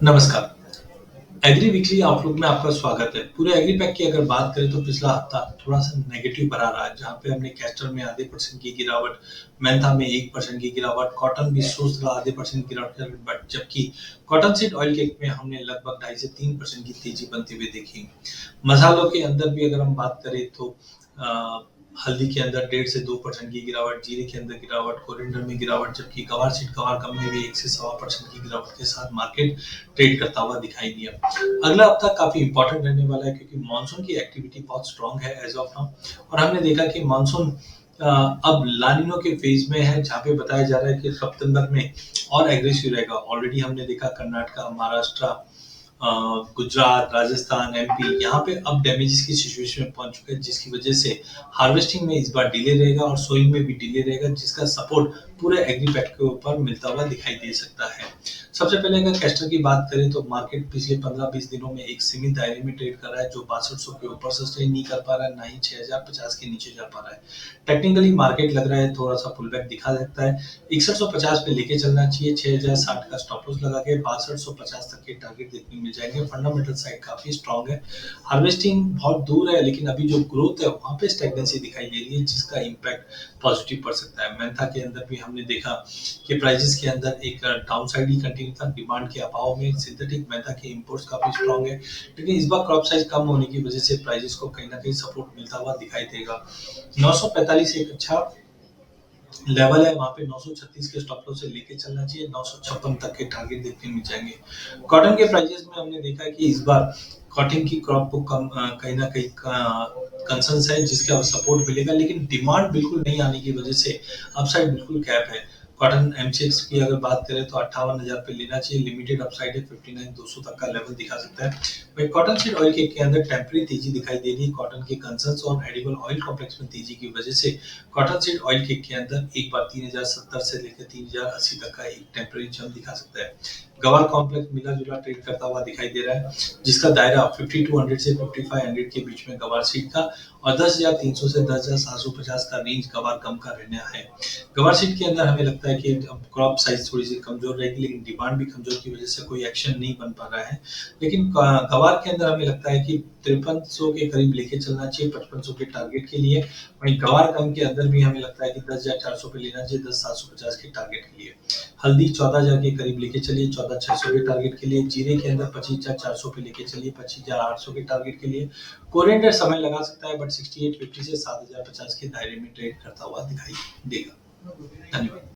नमस्कार। Agree weekly outlook में आपका स्वागत है। पूरे एग्री पैक की अगर बात करें तो पिछला हफ्ता थोड़ा-सा नेगेटिव भरा रहा है, जहाँ पे हमने कैस्टर में आधे % की गिरावट, मेंथा में 1% की गिरावट, कॉटन भी सोच रहा आधे % की गिरावट, बट जबकि कॉटन सीड ऑयल केक में हमने लगभग 2.5 से 3% की तेजी बनते हुए देखी। मसालों के अंदर भी अगर हम बात करें तो हल्दी के अंदर 1.5 से 2% की गिरावट, जीरे के अंदर गिरावट, कोरिएंडर में गिरावट, जबकि गवार सीड गवार गम में भी 1 से सवा % की गिरावट के साथ मार्केट ट्रेड करता हुआ दिखाई दिया। अगला हफ्ता काफ़ी इम्पोर्टेंट रहने वाला है क्योंकि मानसून की एक्टिविटी बहुत स्ट्रॉन्ग है एज़ ऑफ नाउ और हमने देखा कि मानसून अब ला निनो के फेज़ में है, जहाँ पे बताया जा रहा है कि सितंबर में और एग्रेसिव रहेगा। ऑलरेडी हमने देखा कर्नाटका, महाराष्ट्र, गुजरात, राजस्थान, एमपी यहाँ पे अब डैमेजेस की सिचुएशन में पहुंच चुके हैं, जिसकी वजह से हार्वेस्टिंग में इस बार डिले रहेगा और सोइंग में भी डिले रहेगा, जिसका सपोर्ट पूरे एग्री पैक के ऊपर मिलता हुआ दिखाई दे सकता है। सबसे पहले अगर कैस्टर की बात करें तो मार्केट पिछले 15-20 दिनों में एक सीमित दायरे में ट्रेड कर रहा है, जो 6200 के ऊपर सस्टेन नहीं कर पा रहा है, ना ही 6050 के नीचे जा पा रहा है। टेक्निकली मार्केट लग रहा है थोड़ा सा पुल बैक दिखा सकता है। 6150 पे लेके चलना चाहिए, 6060 का स्टॉप लॉस लगा के 6250 तक के टारगेट देखने मिल जाएंगे। फंडामेंटल साइड काफी स्ट्रांग है, हार्वेस्टिंग बहुत दूर है, लेकिन अभी जो ग्रोथ है वहां पे स्टेगनेंसी दिखाई दे रही है, जिसका इम्पैक्ट पॉजिटिव पड़ सकता है। मेंथा के अंदर भी हमने देखा कि प्राइसेस के अंदर एक डाउन साइड ही कंटिन्यू था, डिमांड के अभाव में सिंथेटिक मेंथा के इंपोर्ट्स काफी स्ट्रांग है, लेकिन इस बार क्रॉप साइज कम होने की वजह से प्राइसेस को कहीं ना कहीं सपोर्ट मिलता हुआ दिखाई देगा। 945 एक अच्छा लेवल है, वहां पे 936 के स्टॉप लॉस से लेके चलना चाहिए, 956 तक के टारगेट देखने मिल जाएंगे। कॉटन के प्राइसेस में हमने देखा कि इस बार कॉटन की क्रॉप को कहीं ना कहीं कंसर्न है, जिसका सपोर्ट मिलेगा, लेकिन डिमांड बिल्कुल नहीं आने की वजह से अपसाइड बिल्कुल कैप है। कॉटन एमसीएक्स की अगर बात करें तो 58,000 पे लेना चाहिए, लिमिटेड अपसाइड है, 59,200 तक का लेवल दिखा सकता है। वही कॉटन सीड ऑयल के अंदर टेम्पररी तेजी दिखाई दे रही है, कॉटन के कंसर्न्स और एडिबल ऑयल कॉम्प्लेक्स में तेजी की वजह से कॉटन सीड ऑयल के अंदर एक बार 3070 से लेकर 3080 तक का एक टेम्पररी जंप दिखा सकता है। गवार कॉम्प्लेक्स मिला जुला ट्रेड करता हुआ दिखाई दे रहा है, जिसका दायरा 5200 से 5500 के बीच में गवार सीड का और 10,300 से 10,750 का रेंज गवार कम का रहना है। गवार सीड के अंदर हमें लगता है कि क्रॉप साइज थोड़ी सी कमजोर रहेगी, लेकिन डिमांड भी कमजोर की वजह से कोई एक्शन नहीं बन पा रहा है। लेकिन गवार के अंदर हमें लगता है कि 5300 के करीब लेके चलना चाहिए 5500 के टारगेट के लिए। वहीं गवार कम के अंदर भी हमें लगता है कि 10,400 पे लेना चाहिए 10,750 के टारगेट के लिए। हल्दी 14,000 के करीब लेके चलिए 14,600 के टारगेट के लिए। जीरे के अंदर 25,400 पे लेके चलिए 25,800 के टारगेट के लिए। कोरिएंडर समय लगा सकता है, बट 6850 से 7,050 के दायरे में ट्रेड करता हुआ दिखाई देगा। धन्यवाद।